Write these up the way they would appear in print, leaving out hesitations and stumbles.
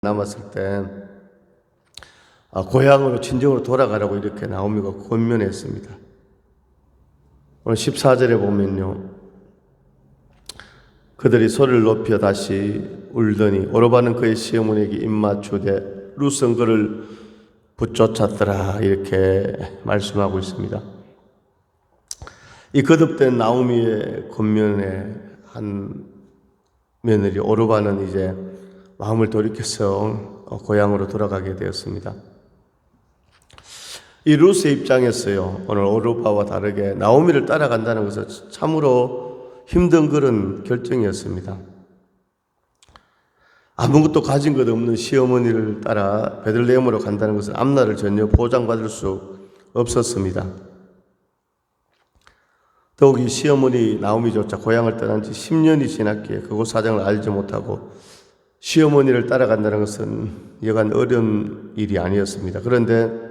남았을 때 고향으로 친정으로 돌아가라고 이렇게 나오미가 권면했습니다. 오늘 14절에 보면요, 그들이 소리를 높여 다시 울더니 오르바는 그의 시어머니에게 입맞추되 룻은 그를 붙쫓았더라, 이렇게 말씀하고 있습니다. 이 거듭된 나오미의 권면에 한 며느리 오르바는 이제 마음을 돌이켜서 고향으로 돌아가게 되었습니다. 이 룻의 입장에서요, 오늘 오르바와 다르게 나오미를 따라간다는 것은 참으로 힘든 그런 결정이었습니다. 아무것도 가진 것 없는 시어머니를 따라 베들레헴으로 간다는 것은 앞날을 전혀 보장받을 수 없었습니다. 더욱이 시어머니 나오미조차 고향을 떠난 지 10년이 지났기에 그곳 사정을 알지 못하고 시어머니를 따라간다는 것은 여간 어려운 일이 아니었습니다. 그런데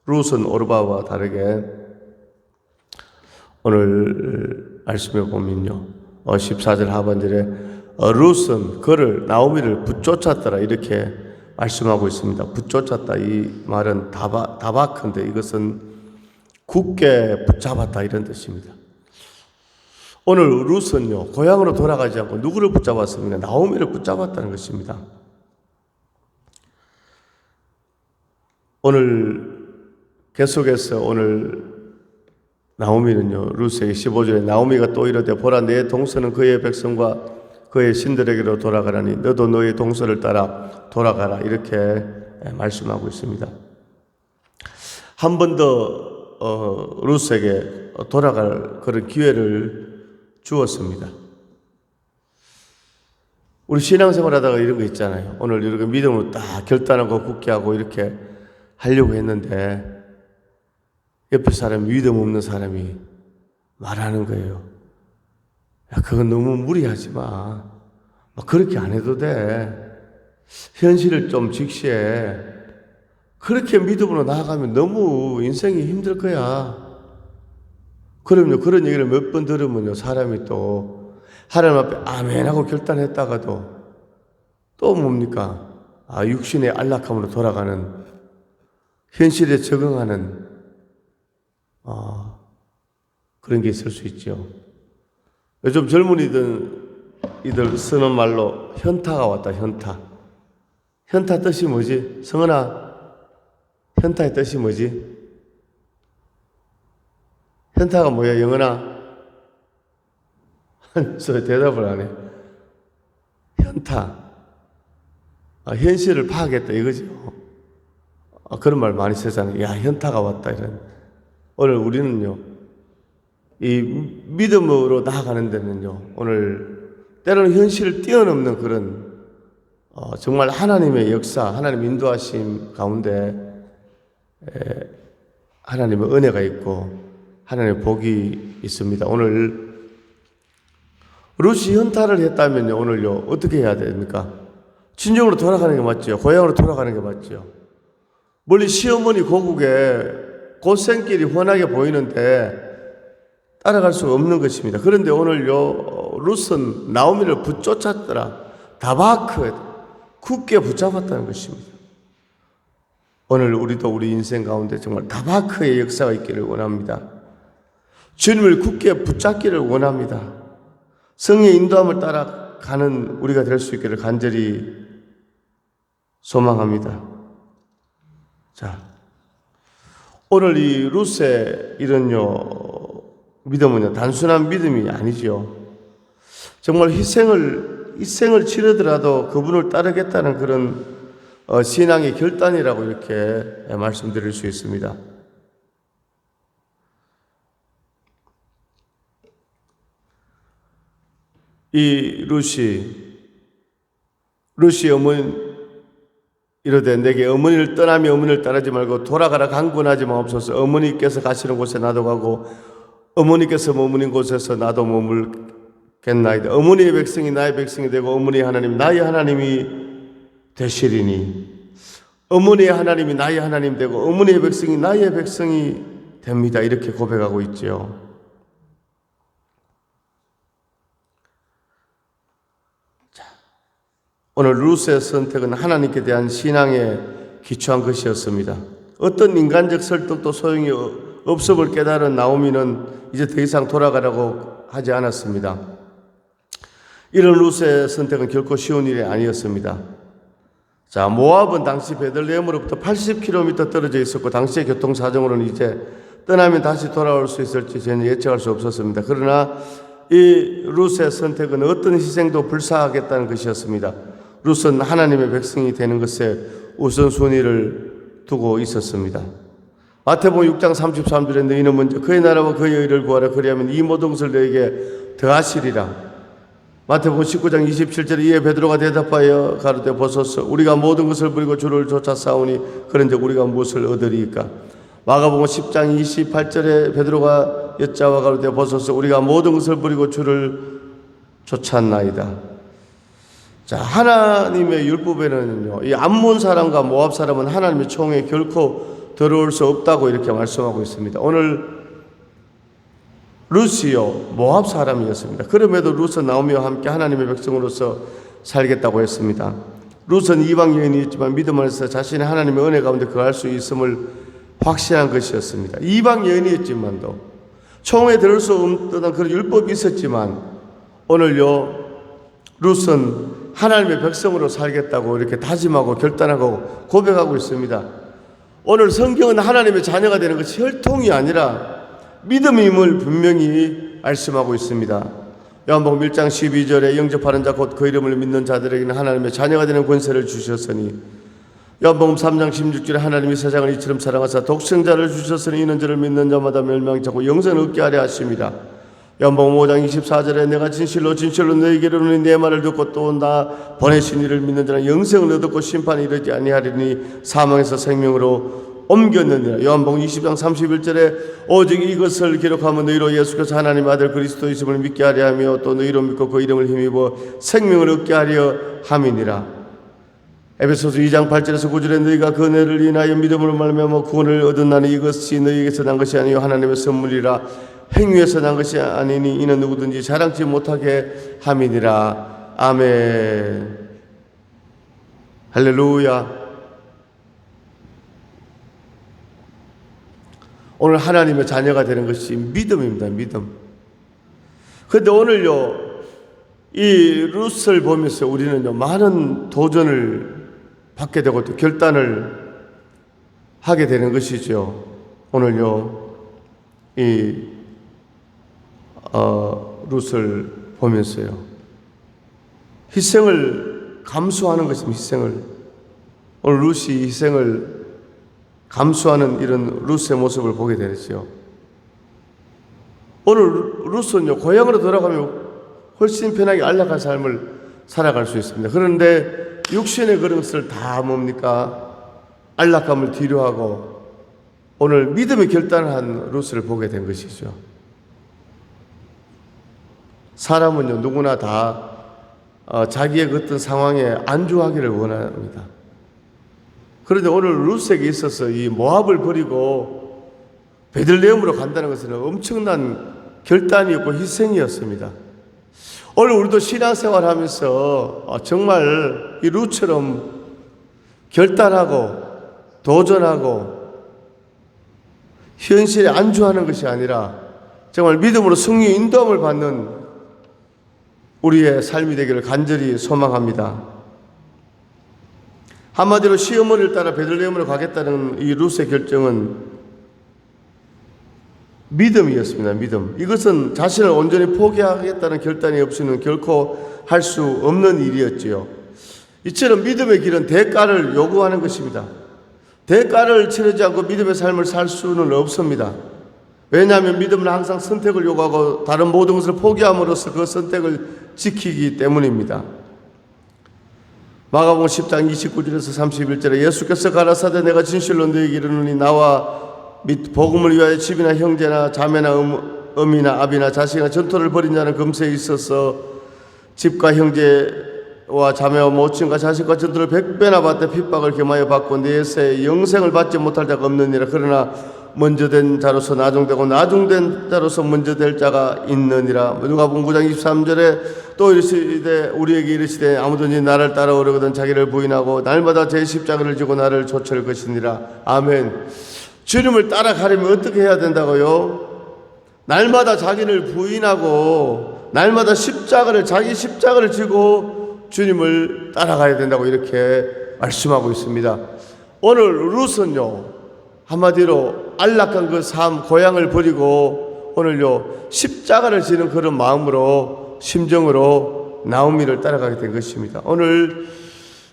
룻은 오르바와 다르게 오늘 말씀에 보면요, 14절 하반절에 룻은 그를 나오미를 붙쫓았더라, 이렇게 말씀하고 있습니다. 붙쫓았다, 이 말은 다바크인데 이것은 굳게 붙잡았다, 이런 뜻입니다. 오늘 룻은요, 고향으로 돌아가지 않고 누구를 붙잡았습니까? 나오미를 붙잡았다는 것입니다. 오늘 계속해서 오늘 나오미는요, 룻에게 15절에 나오미가 또 이르되 보라, 내 동서는 그의 백성과 그의 신들에게로 돌아가라니 너도 너의 동서를 따라 돌아가라, 이렇게 말씀하고 있습니다. 한 번 더 룻에게 돌아갈 그런 기회를 주었습니다. 우리 신앙생활 하다가 이런 거 있잖아요. 오늘 이렇게 믿음으로 딱 결단하고 굳게 하고 이렇게 하려고 했는데 옆에 사람이, 믿음 없는 사람이 말하는 거예요. 야, 그건 너무 무리하지 마. 그렇게 안 해도 돼. 현실을 좀 직시해. 그렇게 믿음으로 나아가면 너무 인생이 힘들 거야. 그럼요, 그런 얘기를 몇 번 들으면요, 사람이 또 하나님 앞에 아멘 하고 결단했다가도 또 뭡니까? 육신의 안락함으로 돌아가는, 현실에 적응하는 그런 게 있을 수 있죠. 요즘 젊은이들 쓰는 말로 현타가 왔다, 현타. 현타 뜻이 뭐지? 성은아, 현타의 뜻이 뭐지? 현타가 뭐야, 영은아? 저 대답을 안 해. 현타. 현실을 파악했다, 이거죠. 그런 말 많이 쓰잖아요. 야, 현타가 왔다, 이런. 오늘 우리는요, 이 믿음으로 나아가는 데는요, 오늘 때로는 현실을 뛰어넘는 그런 정말 하나님의 역사, 하나님 인도하심 가운데 하나님의 은혜가 있고 하나님의 복이 있습니다. 오늘 룻이 현타를 했다면요, 오늘요 어떻게 해야 됩니까? 친정으로 돌아가는 게 맞죠. 고향으로 돌아가는 게 맞죠. 멀리 시어머니 고국에 곧생길이 훤하게 보이는데 따라갈 수 없는 것입니다. 그런데 오늘요 룻은 나오미를 붙쫓았더라, 다바크, 굳게 붙잡았다는 것입니다. 오늘 우리도 우리 인생 가운데 정말 다바크의 역사가 있기를 원합니다. 주님을 굳게 붙잡기를 원합니다. 성령의 인도함을 따라가는 우리가 될 수 있기를 간절히 소망합니다. 자, 오늘 이 룻의 이런요 믿음은요 단순한 믿음이 아니죠. 정말 희생을 치르더라도 그분을 따르겠다는 그런 신앙의 결단이라고 이렇게 말씀드릴 수 있습니다. 이 룻이 어머니 이르되 내게 어머니를 떠나며 어머니를 따르지 말고 돌아가라 강군하지 마옵소서. 어머니께서 가시는 곳에 나도 가고 어머니께서 머무는 곳에서 나도 머물겠나이다. 어머니의 백성이 나의 백성이 되고 어머니의 하나님 나의 하나님이 되시리니, 어머니의 하나님이 나의 하나님 되고 어머니의 백성이 나의 백성이 됩니다. 이렇게 고백하고 있죠. 오늘 룻의 선택은 하나님께 대한 신앙에 기초한 것이었습니다. 어떤 인간적 설득도 소용이 없음을 깨달은 나오미는 이제 더 이상 돌아가라고 하지 않았습니다. 이런 룻의 선택은 결코 쉬운 일이 아니었습니다. 자, 모압은 당시 베들레헴으로부터 80km 떨어져 있었고 당시의 교통 사정으로는 이제 떠나면 다시 돌아올 수 있을지 전혀 예측할 수 없었습니다. 그러나 이 룻의 선택은 어떤 희생도 불사하겠다는 것이었습니다. 룻은 하나님의 백성이 되는 것에 우선순위를 두고 있었습니다. 마태복음 6장 33절에 너희는 먼저 그의 나라와 그의 의를 구하라. 그리하면 이 모든 것을 너에게 더하시리라. 마태복음 19장 27절에 이에 베드로가 대답하여 가로되 보소서 우리가 모든 것을 버리고 주를 쫓아 싸우니 그런즉 우리가 무엇을 얻으리이까. 마가복음 10장 28절에 베드로가 여짜와 가로되 보소서 우리가 모든 것을 버리고 주를 쫓았나이다. 자, 하나님의 율법에는요, 이 암몬 사람과 모압 사람은 하나님의 총에 결코 들어올 수 없다고 이렇게 말씀하고 있습니다. 오늘 룻이요 모압 사람이었습니다. 그럼에도 룻은 나오미와 함께 하나님의 백성으로서 살겠다고 했습니다. 룻은 이방 여인이었지만 믿음 안에서 자신의 하나님의 은혜 가운데 거할 수 있음을 확신한 것이었습니다. 이방 여인이었지만도 총에 들을 수 없던 그런 율법이 있었지만 오늘요 룻은 하나님의 백성으로 살겠다고 이렇게 다짐하고 결단하고 고백하고 있습니다. 오늘 성경은 하나님의 자녀가 되는 것이 혈통이 아니라 믿음임을 분명히 말씀하고 있습니다. 요한복음 1장 12절에 영접하는 자 곧 그 이름을 믿는 자들에게는 하나님의 자녀가 되는 권세를 주셨으니 요한복음 3장 16절에 하나님이 세상을 이처럼 사랑하사 독생자를 주셨으니 이는 저를 믿는 자마다 멸망치 않고 영생을 얻게 하려 하십니다. 요한복음 5장 24절에 내가 진실로 너희에게로 이르노니 내 말을 듣고 또 나 보내신 이를 믿는 자는 영생을 얻었고 심판에 이르지 아니하리니 사망에서 생명으로 옮겼느니라. 요한복음 20장 31절에 오직 이것을 기록하면 너희로 예수께서 하나님의 아들 그리스도이심을 믿게 하려 하며 또 너희로 믿고 그 이름을 힘입어 생명을 얻게 하려 함이니라. 에베소서 2장 8절에서 9절에 너희가 그 은혜를 인하여 믿음으로 말미암아 구원을 얻은 나니 이것이 너희에게서 난 것이 아니요 하나님의 선물이라. 행위에서 난 것이 아니니 이는 누구든지 자랑치 못하게 함이니라. 아멘. 할렐루야. 오늘 하나님의 자녀가 되는 것이 믿음입니다. 믿음. 그런데 오늘요 이 룻을 보면서 우리는요 많은 도전을 받게 되고 또 결단을 하게 되는 것이죠. 오늘요 이 룻을 보면서요 희생을 감수하는 것입니다. 희생을 오늘 룻이 희생을 감수하는 이런 룻의 모습을 보게 되죠. 오늘 룻은요 고향으로 돌아가면 훨씬 편하게 안락한 삶을 살아갈 수 있습니다. 그런데 육신의 그런 것을 다 뭡니까? 안락감을 뒤로하고 오늘 믿음의 결단을 한 룻을 보게 된 것이죠. 사람은요 누구나 다 자기의 어떤 상황에 안주하기를 원합니다. 그런데 오늘 룻에게 있어서 이 모압을 버리고 베들레헴으로 간다는 것은 엄청난 결단이었고 희생이었습니다. 오늘 우리도 신앙생활 하면서 정말 이 룻처럼 결단하고 도전하고 현실에 안주하는 것이 아니라 정말 믿음으로 승리 인도함을 받는 우리의 삶이 되기를 간절히 소망합니다. 한마디로 시어머니를 따라 베들레헴으로 가겠다는 이 룻의 결정은 믿음이었습니다. 믿음. 이것은 자신을 온전히 포기하겠다는 결단이 없이는 결코 할 수 없는 일이었지요. 이처럼 믿음의 길은 대가를 요구하는 것입니다. 대가를 치르지 않고 믿음의 삶을 살 수는 없습니다. 왜냐하면 믿음은 항상 선택을 요구하고 다른 모든 것을 포기함으로써 그 선택을 지키기 때문입니다. 마가복음 10장 29절에서 31절에 예수께서 가라사대 내가 진실로 너희에게 이르노니 나와 및 복음을 위하여 집이나 형제나 자매나 어미나 아비나 자식이나 전토를 벌인 자는 금세에 있어서 집과 형제와 자매와 모친과 자식과 전토를 100배나 받되 핍박을 겸하여 받고 내세 영생을 받지 못할 자가 없느니라. 그러나 먼저 된 자로서 나중되고 나중된 자로서 먼저 될 자가 있느니라. 누가복음 9장 23절에 또 이르시되 우리에게 이르시되 아무든지 나를 따라오려거든 자기를 부인하고 날마다 제 십자가를 지고 나를 좇을 것이니라. 아멘. 주님을 따라가려면 어떻게 해야 된다고요? 날마다 자기를 부인하고 날마다 자기 십자가를 지고 주님을 따라가야 된다고 이렇게 말씀하고 있습니다. 오늘 룻은요, 한마디로 안락한 그 삶, 고향을 버리고 오늘요 십자가를 지는 그런 마음으로, 심정으로 나오미를 따라가게 된 것입니다. 오늘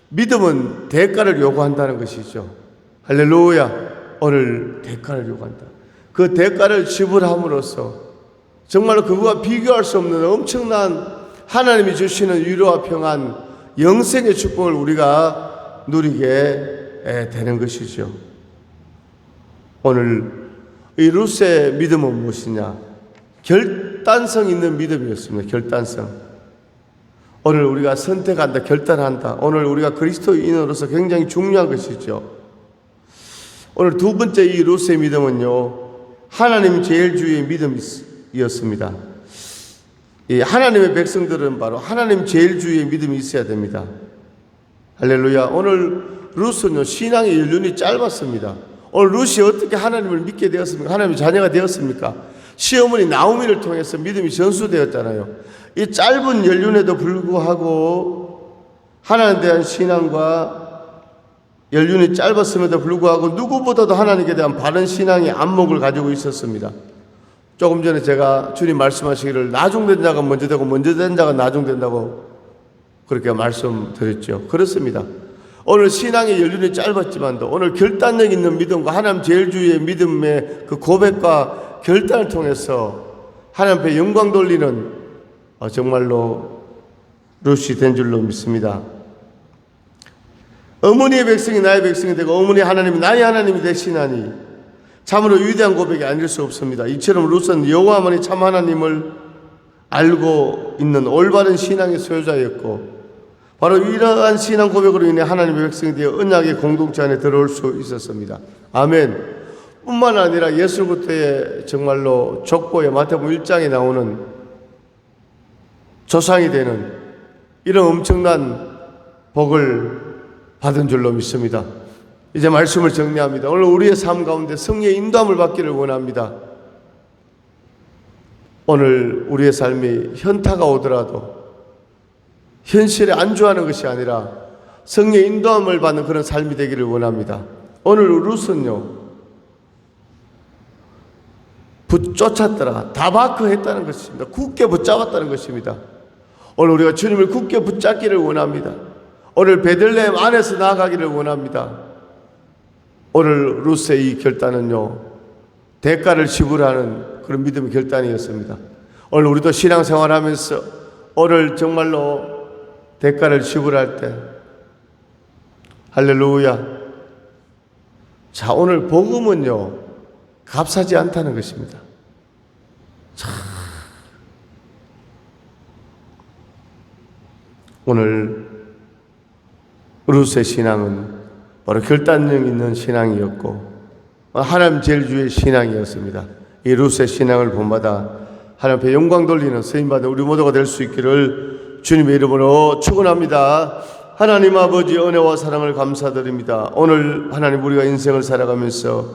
믿음은 대가를 요구한다는 것이죠. 할렐루야. 오늘 대가를 요구한다. 그 대가를 지불함으로써 정말로 그거와 비교할 수 없는 엄청난 하나님이 주시는 위로와 평안, 영생의 축복을 우리가 누리게 되는 것이죠. 오늘 이 룻의 믿음은 무엇이냐? 결단성 있는 믿음이었습니다. 결단성. 오늘 우리가 선택한다, 결단한다. 오늘 우리가 그리스도인으로서 굉장히 중요한 것이죠. 오늘 두 번째 이 룻의 믿음은요, 하나님 제일주의의 믿음이었습니다. 이 하나님의 백성들은 바로 하나님 제일주의의 믿음이 있어야 됩니다. 할렐루야. 오늘 룻은요, 신앙의 연륜이 짧았습니다. 오늘 룻이 어떻게 하나님을 믿게 되었습니까? 하나님의 자녀가 되었습니까? 시어머니 나오미를 통해서 믿음이 전수되었잖아요. 이 짧은 연륜에도 불구하고 하나님에 대한 신앙과 연륜이 짧았음에도 불구하고 누구보다도 하나님께 대한 바른 신앙의 안목을 가지고 있었습니다. 조금 전에 제가 주님 말씀하시기를 나중된 자가 먼저 되고 먼저 된 자가 나중된다고 그렇게 말씀드렸죠. 그렇습니다. 오늘 신앙의 연륜이 짧았지만도 오늘 결단력 있는 믿음과 하나님 제일주의의 믿음의 그 고백과 결단을 통해서 하나님 앞에 영광 돌리는 정말로 룻이 된 줄로 믿습니다. 어머니의 백성이 나의 백성이 되고 어머니 하나님이 나의 하나님이 되시나니 참으로 위대한 고백이 아닐 수 없습니다. 이처럼 룻은 여호와만이 참 하나님을 알고 있는 올바른 신앙의 소유자였고 바로 이러한 신앙 고백으로 인해 하나님의 백성이 되어 언약의 공동체 안에 들어올 수 있었습니다. 아멘. 뿐만 아니라 예수부터의 정말로 족보에 마태복음 1장에 나오는 조상이 되는 이런 엄청난 복을 받은 줄로 믿습니다. 이제 말씀을 정리합니다. 오늘 우리의 삶 가운데 성령의 인도함을 받기를 원합니다. 오늘 우리의 삶이 현타가 오더라도 현실에 안주하는 것이 아니라 성령의 인도함을 받는 그런 삶이 되기를 원합니다. 오늘 룻은요, 쫓았더라, 다바크 했다는 것입니다. 굳게 붙잡았다는 것입니다. 오늘 우리가 주님을 굳게 붙잡기를 원합니다. 오늘 베들레헴 안에서 나아가기를 원합니다. 오늘 룻의 이 결단은요, 대가를 지불하는 그런 믿음의 결단이었습니다. 오늘 우리도 신앙생활하면서 오늘 정말로 대가를 지불할 때 할렐루야. 자, 오늘 복음은요, 값하지 않다는 것입니다. 자, 오늘 룻의 신앙은 바로 결단력 있는 신앙이었고 하나님 제일주의의 신앙이었습니다. 이 룻의 신앙을 본받아 하나님 앞에 영광 돌리는 쓰임받은 우리 모두가 될 수 있기를 주님의 이름으로 축원합니다. 하나님 아버지 은혜와 사랑을 감사드립니다. 오늘 하나님 우리가 인생을 살아가면서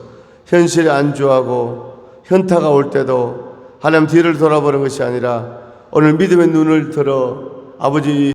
현실에 안주하고 현타가 올 때도 하나님 뒤를 돌아보는 것이 아니라 오늘 믿음의 눈을 들어 아버지